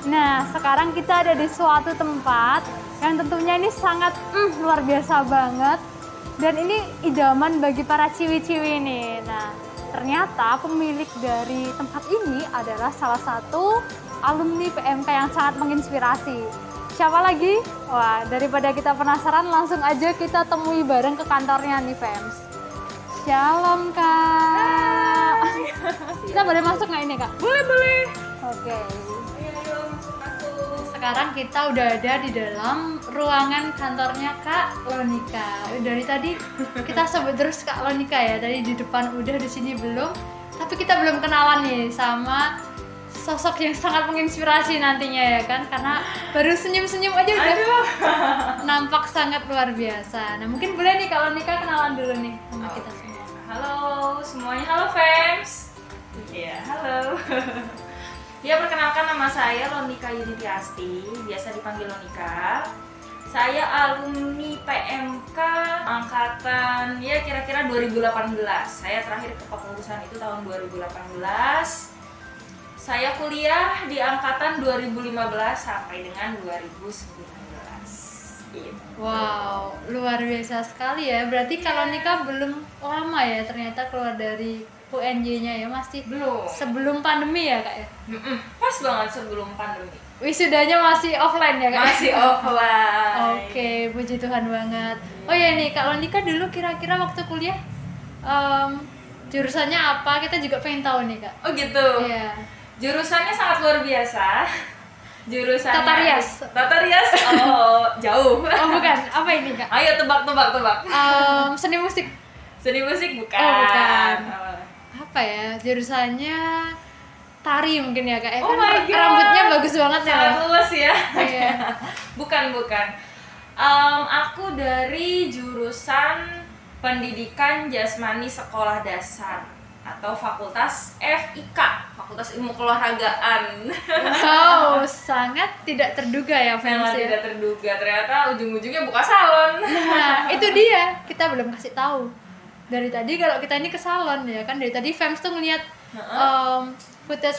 Nah, sekarang kita ada di suatu tempat yang tentunya ini sangat luar biasa banget. Dan ini idaman bagi para ciwi-ciwi nih. Nah, ternyata pemilik dari tempat ini adalah salah satu alumni PMK yang sangat menginspirasi. Siapa lagi? Wah, daripada kita penasaran, langsung aja kita temui bareng ke kantornya nih, Fems. Shalom, Kak. Kita boleh masuk nggak ini, Kak? Boleh. Oke. Ayo, masuk. Sekarang kita udah ada di dalam ruangan kantornya Kak Lonika. Dari tadi kita sebut terus Kak Lonika ya. Tadi di depan udah, di sini belum. Tapi kita belum kenalan nih sama sosok yang sangat menginspirasi nantinya ya kan. Karena baru senyum-senyum aja udah nampak sangat luar biasa. Nah, mungkin boleh nih Kak Lonika kenalan dulu nih sama kita semua. Halo semuanya, halo Fems. Iya, halo. Ya, perkenalkan nama saya Lonika Yudhitiasti, biasa dipanggil Lonika. Saya alumni PMK angkatan ya kira-kira 2018. Saya terakhir kepengurusan itu tahun 2018. Saya kuliah di angkatan 2015 sampai dengan 2019. Gitu. Wow, luar biasa sekali ya. Berarti kalau nikah belum lama ya ternyata keluar dari UNJ-nya ya, masih Belum. sebelum pandemi ya Kak ya? Pas banget sebelum pandemi. Wisudanya masih offline ya Kak? Masih offline. Oke, puji Tuhan banget. Oh ya nih, kalau nikah dulu kira-kira waktu kuliah jurusannya apa? Kita juga pengen tahu nih Kak. Oh gitu. Iya. Jurusannya sangat luar biasa. Jurusannya Tata rias. Oh, jauh. Oh bukan, apa ini Kak? Ayo tebak. Seni musik. Seni musik bukan. Oh bukan. Apa ya? Jurusannya tari mungkin ya Kak? Oh Kan my God. rambutnya bagus banget ya. Sangat luas ya. Iya. Bukan. Aku dari jurusan Pendidikan Jasmani Sekolah Dasar atau Fakultas FIK, Fakultas Ilmu Keolahragaan. Wow, sangat tidak terduga ya fans Sangat ya. tidak terduga, ternyata ujung-ujungnya buka salon. Nah, itu dia. Kita belum kasih tahu. Dari tadi kalau kita ini ke salon ya kan, dari tadi fans tuh ngeliat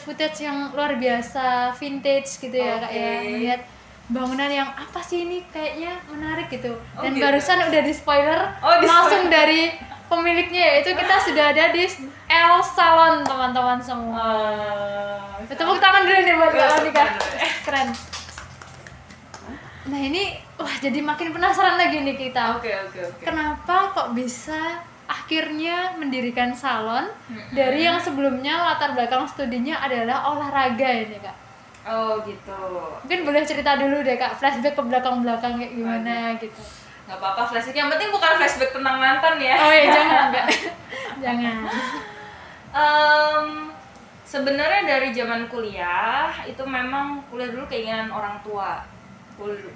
footage yang luar biasa, vintage gitu ya Kak ya. Ngeliat bangunan yang apa sih ini, kayaknya menarik gitu. Dan gitu. barusan udah di spoiler Oh, di langsung spoiler. dari pemiliknya, yaitu kita sudah ada di L Salon teman-teman semua. Tepuk tangan dulu nih buat Kak Lonika. Keren. Nah ini, wah jadi makin penasaran lagi nih kita. Oke. Kenapa kok bisa akhirnya mendirikan salon dari yang sebelumnya latar belakang studinya adalah olahraga ini Kak? Oh gitu. Mungkin boleh cerita dulu deh Kak, flashback ke belakang-belakang kayak gimana gitu. Nggak apa-apa flashback, yang penting bukan flashback tentang mantan ya. Oh ya jangan enggak. Jangan. Sebenarnya dari zaman kuliah itu memang kuliah dulu keinginan orang tua.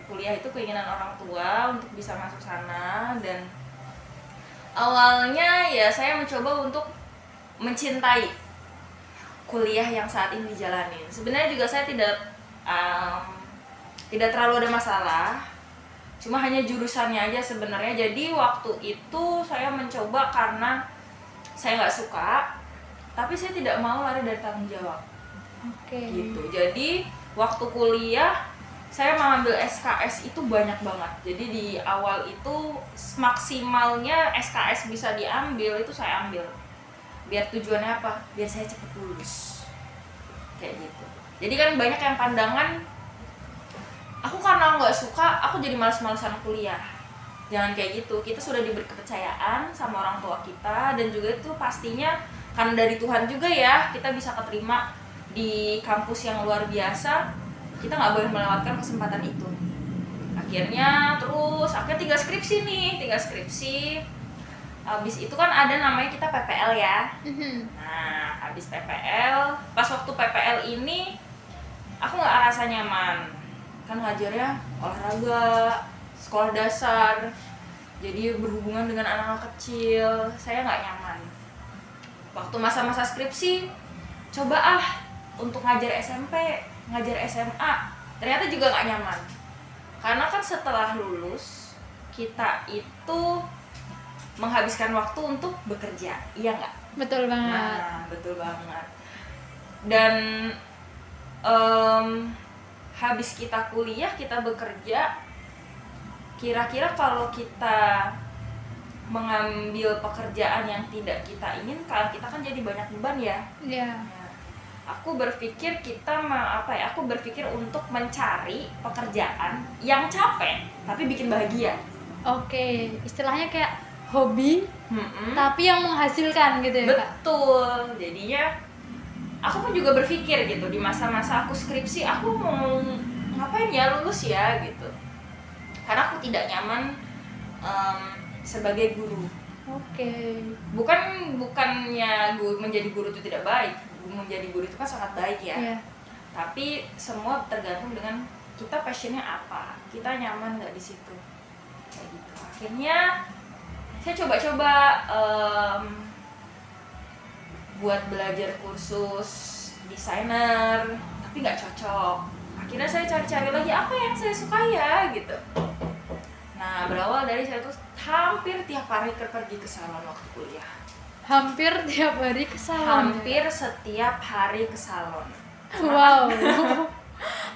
Kuliah itu keinginan orang tua untuk bisa masuk sana, dan awalnya ya saya mencoba untuk mencintai kuliah yang saat ini dijalanin. Sebenarnya juga saya tidak terlalu ada masalah, cuma hanya jurusannya aja sebenarnya. Jadi waktu itu saya mencoba karena saya nggak suka, tapi saya tidak mau lari dari tanggung jawab. Oke. Gitu. Jadi waktu kuliah saya mengambil SKS itu banyak banget. Jadi di awal itu maksimalnya SKS bisa diambil itu saya ambil. Biar tujuannya apa? Biar saya cepet lulus. Kayak gitu. Jadi kan banyak yang pandangan, aku karena nggak suka, aku jadi malas-malasan kuliah. Jangan kayak gitu. Kita sudah diberi kepercayaan sama orang tua kita, dan juga itu pastinya karena dari Tuhan juga ya, kita bisa keterima di kampus yang luar biasa. Kita nggak boleh melewatkan kesempatan itu. Akhirnya tinggal skripsi nih, Habis itu kan ada namanya kita PPL ya. Nah, habis PPL, pas waktu PPL ini aku nggak rasa nyaman. Kan ngajarnya olahraga, sekolah dasar, jadi berhubungan dengan anak-anak kecil, saya nggak nyaman. Waktu masa-masa skripsi, coba untuk ngajar SMP, ngajar SMA, ternyata juga nggak nyaman. Karena kan setelah lulus, kita itu menghabiskan waktu untuk bekerja, iya nggak? Betul banget. Nah, betul banget. Dan habis kita kuliah, kita bekerja, kira-kira kalau kita mengambil pekerjaan yang tidak kita inginkan, kita kan jadi banyak beban ya. Iya. Nah, aku berpikir aku berpikir untuk mencari pekerjaan yang capek tapi bikin bahagia. Oke, istilahnya kayak hobi tapi yang menghasilkan gitu ya, Kak? Betul. Jadinya aku pun juga berpikir gitu di masa-masa aku skripsi, aku mau ngapain ya lulus ya gitu. Karena aku tidak nyaman sebagai guru. Oke. Bukannya menjadi guru itu tidak baik. Menjadi guru itu kan sangat baik ya. Iya. Tapi semua tergantung dengan kita passionnya apa, kita nyaman nggak di situ, kayak gitu. Akhirnya saya coba-coba buat belajar kursus desainer, tapi nggak cocok. Akhirnya saya cari-cari lagi apa yang saya suka ya gitu. Nah, berawal dari saya tuh hampir tiap hari pergi ke salon waktu kuliah. Hampir tiap hari ke salon. Hampir setiap hari ke salon. Wow.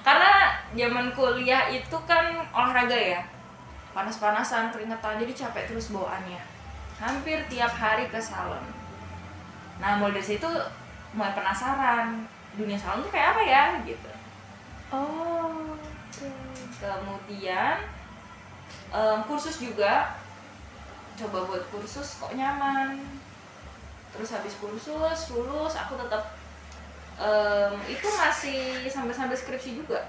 Karena zaman kuliah itu kan olahraga ya, panas-panasan, keringetan, jadi capek terus bawaannya. Hampir tiap hari ke salon. Nah, mulai dari situ mulai penasaran, dunia salon tuh kayak apa ya gitu. Oh. Oke. Kemudian kursus juga, coba buat kursus kok nyaman. Terus habis kursus lulus, aku tetap itu masih sambil skripsi juga.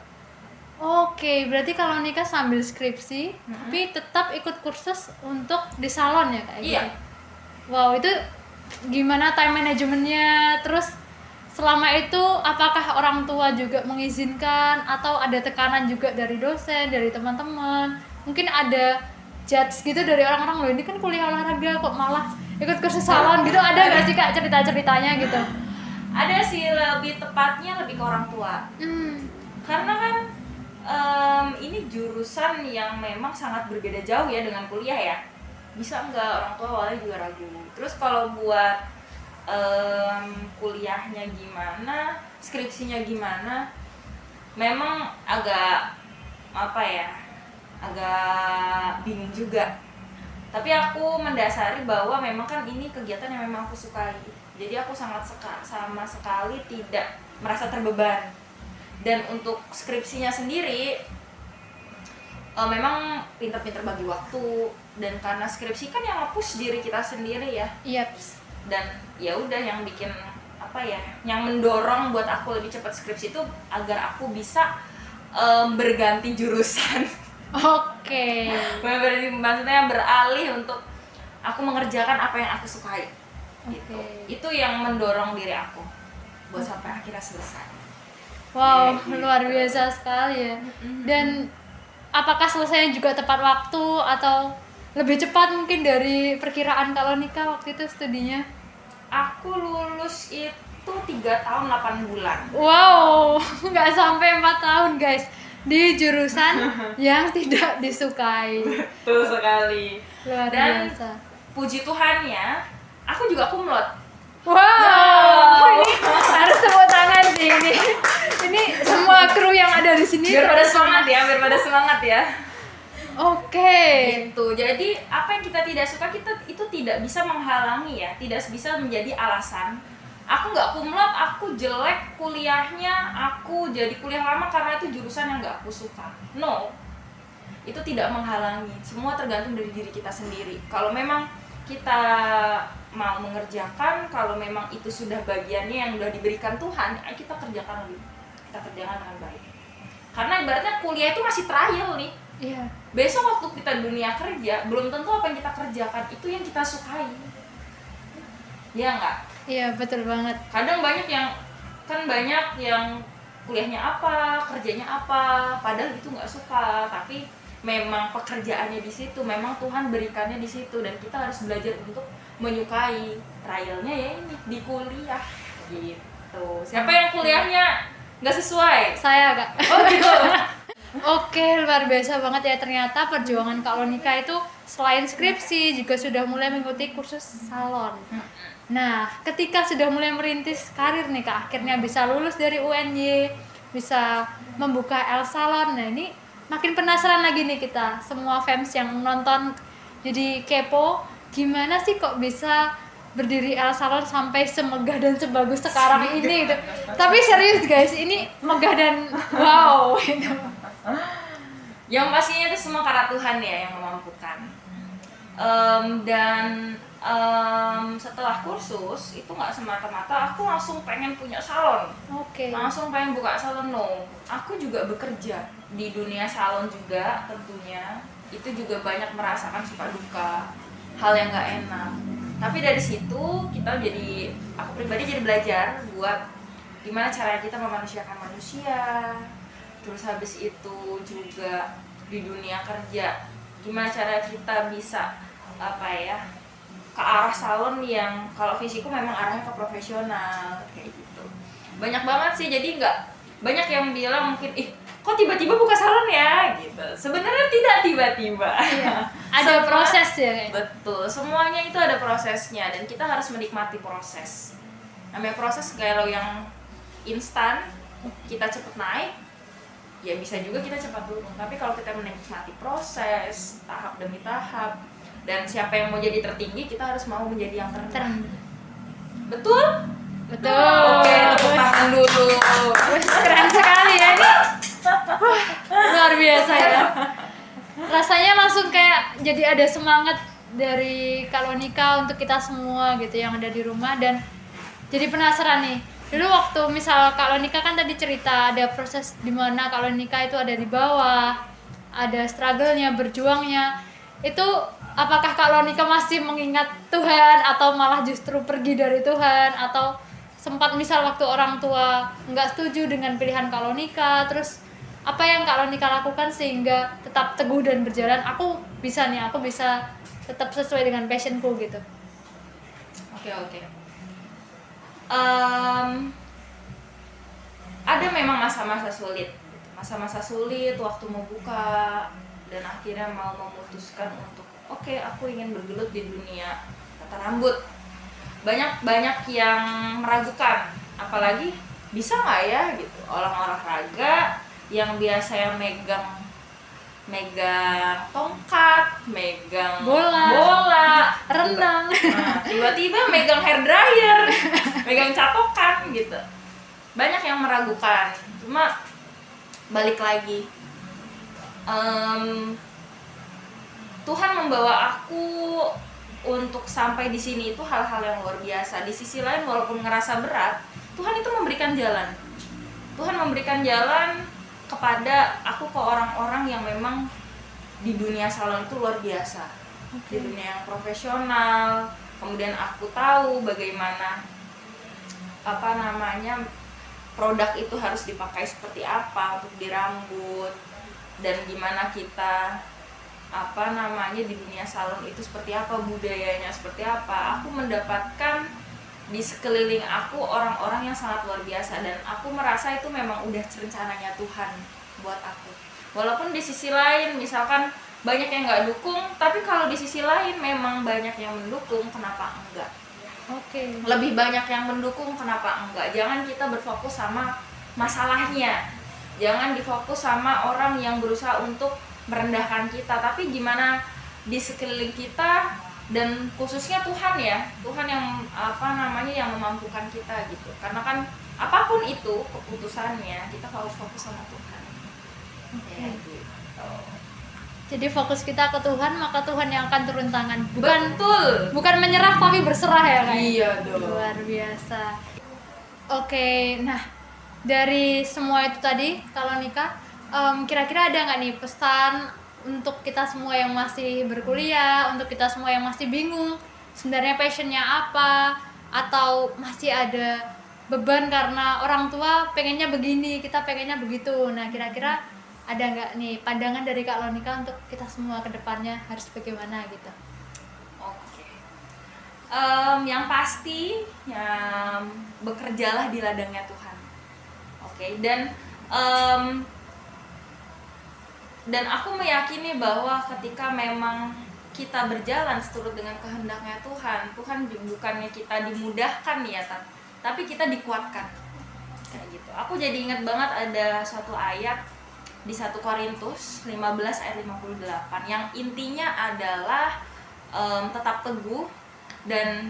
Oke, berarti kalau nikah sambil skripsi, tapi tetap ikut kursus untuk di salon ya, Kak? Iya. Gitu? Wow, itu gimana time manajemennya? Terus selama itu apakah orang tua juga mengizinkan atau ada tekanan juga dari dosen, dari teman-teman? Mungkin ada judge gitu dari orang-orang, loh ini kan kuliah olahraga kok malah ikut kursus salon gitu, ada nggak sih, Kak, cerita-ceritanya gitu? Ada sih, lebih tepatnya lebih ke orang tua. Karena kan ini jurusan yang memang sangat berbeda jauh ya dengan kuliah ya. Bisa nggak, orang tua awalnya juga ragu. Terus kalau buat kuliahnya gimana, skripsinya gimana, memang agak agak bingung juga. Tapi aku mendasari bahwa memang kan ini kegiatan yang memang aku sukai. Jadi aku sama sekali tidak merasa terbeban. Dan untuk skripsinya sendiri memang pinter-pinter bagi waktu, dan karena skripsi kan yang nge-push diri kita sendiri ya. Yaps. Dan ya udah yang bikin yang mendorong buat aku lebih cepat skripsi itu agar aku bisa berganti jurusan. Oke. Maksudnya beralih untuk aku mengerjakan apa yang aku sukai. Gitu. Itu yang mendorong diri aku buat sampai akhirnya selesai. Wow, Gitu. luar biasa sekali ya. Dan apakah selesainya juga tepat waktu atau lebih cepat mungkin dari perkiraan kalau nikah waktu itu studinya? Aku lulus itu 3 tahun 8 bulan. Wow, nggak sampai 4 tahun guys, di jurusan yang tidak disukai. Betul sekali. Luar Dan biasa. puji Tuhannya, aku juga kumlot. Wow, ini harus tepuk tangan sih ini. Ini semua kru yang ada di sini. Biar pada semangat ya. Oke. Gitu. Jadi apa yang kita tidak suka, kita itu tidak bisa menghalangi ya, tidak bisa menjadi alasan. Aku nggak kumlot, aku jelek kuliahnya, aku jadi kuliah lama karena itu jurusan yang nggak aku suka. No, itu tidak menghalangi. Semua tergantung dari diri kita sendiri. Kalau memang kita mau mengerjakan, kalau memang itu sudah bagiannya yang sudah diberikan Tuhan, kita kerjakan dengan baik. Karena ibaratnya kuliah itu masih trial nih. Iya. Besok waktu kita dunia kerja, belum tentu apa yang kita kerjakan itu yang kita sukai. Iya nggak? Iya, betul banget. Kadang banyak yang kuliahnya apa, kerjanya apa, padahal itu nggak suka, tapi memang pekerjaannya di situ, memang Tuhan berikannya di situ, dan kita harus belajar untuk menyukai. Trialnya ya ini di kuliah gitu. Siapa yang kuliahnya nggak sesuai? Saya, Kak. Oh gitu. Oke, luar biasa banget ya, ternyata perjuangan Kak Lonika itu selain skripsi juga sudah mulai mengikuti kursus salon. Nah, ketika sudah mulai merintis karir nih Kak, akhirnya bisa lulus dari UNY, bisa membuka El Salon. Nah ini makin penasaran lagi nih kita semua fans yang nonton, jadi kepo gimana sih kok bisa berdiri El Salon sampai semegah dan sebagus sekarang ini gitu. Tapi serius guys, ini megah dan wow gitu. Yang pastinya itu semua karena Tuhan ya yang memampukan. Dan setelah kursus itu nggak semata-mata aku langsung pengen punya salon, langsung pengen buka salon. No, aku juga bekerja di dunia salon juga, tentunya itu juga banyak merasakan suka duka, hal yang nggak enak. Tapi dari situ aku pribadi jadi belajar buat gimana caranya kita memanusiakan manusia. Terus habis itu juga di dunia kerja, gimana cara kita bisa ke arah salon yang kalau fisiku memang arahnya ke profesional kayak gitu. Banyak banget sih, jadi nggak banyak yang bilang mungkin kok tiba-tiba buka salon ya gitu. Sebenarnya tidak tiba-tiba. Iya. Ada proses ya. Betul, semuanya itu ada prosesnya dan kita harus menikmati proses. Namanya proses kalau yang instan kita cepet naik, ya bisa juga kita cepat turun. Tapi kalau kita menikmati proses tahap demi tahap, dan siapa yang mau jadi tertinggi, kita harus mau menjadi yang terendah. Betul? Betul. Oke, tepuk tangan dulu. Keren sekali ya ini. Luar biasa ya. Rasanya langsung kayak jadi ada semangat dari Kalonika untuk kita semua gitu yang ada di rumah. Dan jadi penasaran nih. Dulu waktu misal Kalonika kan tadi cerita ada proses dimana Kalonika itu ada di bawah, ada struggle-nya, berjuangnya. Itu apakah Kalonika masih mengingat Tuhan atau malah justru pergi dari Tuhan, atau sempat misal waktu orang tua nggak setuju dengan pilihan Kalonika, terus apa yang Kalonika lakukan sehingga tetap teguh dan berjalan, aku bisa tetap sesuai dengan passionku gitu. Oke. Ada memang masa-masa sulit waktu mau buka dan akhirnya mau memutuskan untuk aku ingin bergelut di dunia tata rambut. Banyak yang meragukan, apalagi bisa nggak ya gitu, orang olahraga yang biasanya megang tongkat, megang bola, renang, tiba-tiba megang hair dryer, megang catokan gitu. Banyak yang meragukan. Cuma balik lagi, Tuhan membawa aku untuk sampai di sini itu hal-hal yang luar biasa. Di sisi lain walaupun ngerasa berat, Tuhan itu memberikan jalan. Tuhan memberikan jalan kepada aku ke orang-orang yang memang di dunia salon itu luar biasa. Di dunia yang profesional. Kemudian aku tahu bagaimana produk itu harus dipakai seperti apa untuk di rambut, dan gimana kita di dunia salon itu seperti apa, budayanya seperti apa. Aku mendapatkan di sekeliling aku orang-orang yang sangat luar biasa, dan aku merasa itu memang udah rencananya Tuhan buat aku. Walaupun di sisi lain misalkan banyak yang nggak dukung, tapi kalau di sisi lain memang banyak yang mendukung, kenapa enggak? Lebih banyak yang mendukung, kenapa enggak? Jangan kita berfokus sama masalahnya, jangan difokus sama orang yang berusaha untuk merendahkan kita, tapi gimana di sekeliling kita, dan khususnya Tuhan ya, Tuhan yang yang memampukan kita gitu. Karena kan apapun itu keputusannya, kita harus fokus sama Tuhan. Ya, gitu. Jadi fokus kita ke Tuhan, maka Tuhan yang akan turun tangan. Bukan menyerah tapi berserah ya kan? Iya dong. Luar biasa. Nah dari semua itu tadi, Kalonika, kira-kira ada nggak nih pesan untuk kita semua yang masih berkuliah, untuk kita semua yang masih bingung sebenarnya passionnya apa, atau masih ada beban karena orang tua pengennya begini, kita pengennya begitu. Nah kira-kira ada nggak nih pandangan dari Kak Lonika untuk kita semua ke depannya harus bagaimana gitu? Yang pasti bekerjalah di ladangnya Tuhan. Dan aku meyakini bahwa ketika memang kita berjalan seturut dengan kehendaknya Tuhan bukannya kita dimudahkan ya, tapi kita dikuatkan. kayak gitu. Aku jadi ingat banget ada suatu ayat di 1 Korintus 15 ayat 58 yang intinya adalah tetap teguh dan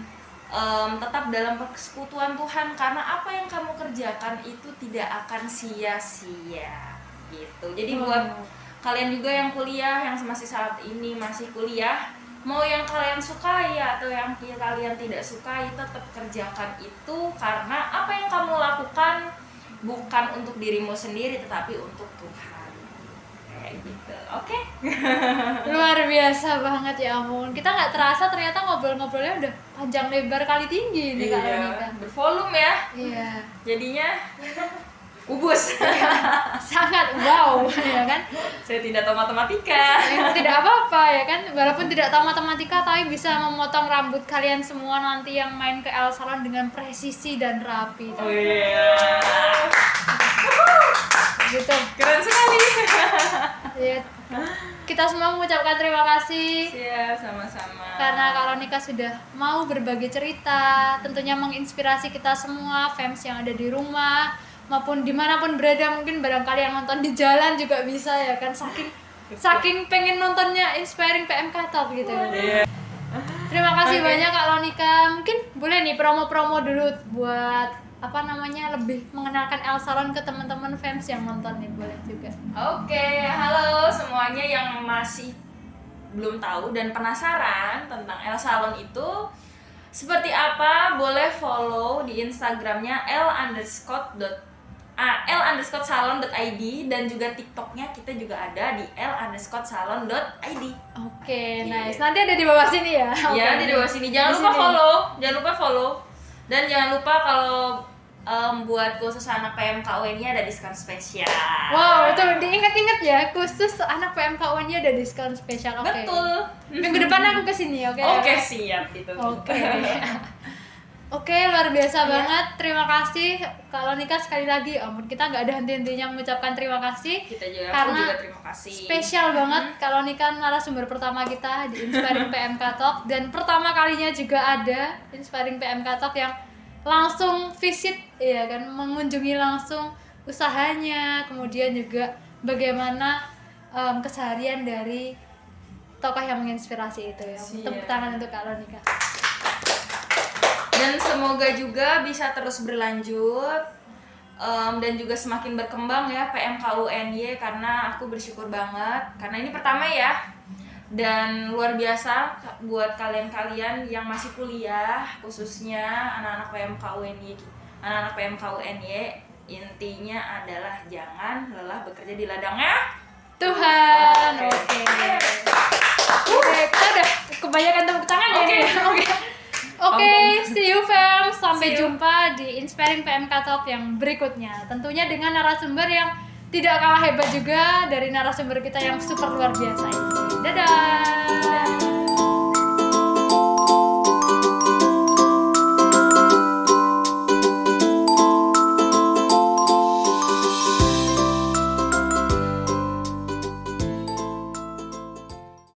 tetap dalam persekutuan Tuhan, karena apa yang kamu kerjakan itu tidak akan sia-sia gitu. Jadi buat kalian juga yang kuliah, yang masih saat ini masih kuliah, mau yang kalian sukai atau yang kalian tidak sukai, tetap kerjakan itu, karena apa yang kamu lakukan bukan untuk dirimu sendiri tetapi untuk Tuhan. Kayak gitu. Oke? Luar biasa banget, ya ampun. Kita nggak terasa ternyata ngobrol-ngobrolnya udah panjang lebar kali tinggi nih Kak Ronika. Bervolume ya. Iya. Jadinya kubus. Sangat wow, ya kan? Saya tidak tahu matematika. Tidak apa-apa ya kan, walaupun tidak tahu matematika tapi bisa memotong rambut kalian semua nanti yang main ke El Salon dengan presisi dan rapi. Oh iya. Gitu. Keren sekali. Ya, kita semua mengucapkan terima kasih. Siap, sama-sama. Karena Kak Ronika sudah mau berbagi cerita, tentunya menginspirasi kita semua fans yang ada di rumah maupun dimanapun berada, mungkin barangkali yang nonton di jalan juga bisa ya kan, saking pengen nontonnya Inspiring PMK Top gitu. Yeah. Terima kasih banyak Kak Ronika. Mungkin boleh nih promo-promo dulu buat lebih mengenalkan El Salon ke teman-teman fans yang nonton nih, boleh juga. Oke, halo semuanya yang masih belum tahu dan penasaran tentang El Salon itu seperti apa, boleh follow di Instagramnya l_salon.id dan juga TikToknya kita juga ada di l_salon.id. Oke, nice. Nanti ada di bawah sini ya. Iya, di bawah sini. Jangan lupa follow. Dan jangan lupa kalau buat khusus anak PMK UNY ada diskon spesial. Wow, itu diingat-ingat ya, khusus anak PMK UNY ada diskon spesial. Oke. Betul. Minggu depan aku kesini, oke? Oke, siap itu. Oke. Oke, luar biasa banget. Terima kasih Kak Ronika sekali lagi. Ampun, kita nggak ada henti-hentinya mengucapkan terima kasih. Aku karena juga terima kasih. Spesial banget Kak Ronika narasumber pertama kita di Inspiring PMK Talk, dan pertama kalinya juga ada Inspiring PMK Talk yang langsung visit ya kan, mengunjungi langsung usahanya, kemudian juga bagaimana keseharian dari tokoh yang menginspirasi itu ya. Tepuk tangan untuk Kak Ronika. Dan semoga juga bisa terus berlanjut dan juga semakin berkembang ya PMK UNY, karena aku bersyukur banget karena ini pertama ya. Dan luar biasa buat kalian-kalian yang masih kuliah, khususnya anak-anak PMK UNY, intinya adalah jangan lelah bekerja di ladangnya Tuhan. Oke. Kita udah kebanyakan tepuk tangan ya. Oke, see you fam. Sampai jumpa di Inspiring PMK Talk yang berikutnya. Tentunya dengan narasumber yang tidak kalah hebat juga dari narasumber kita yang super luar biasa ini. Dadah.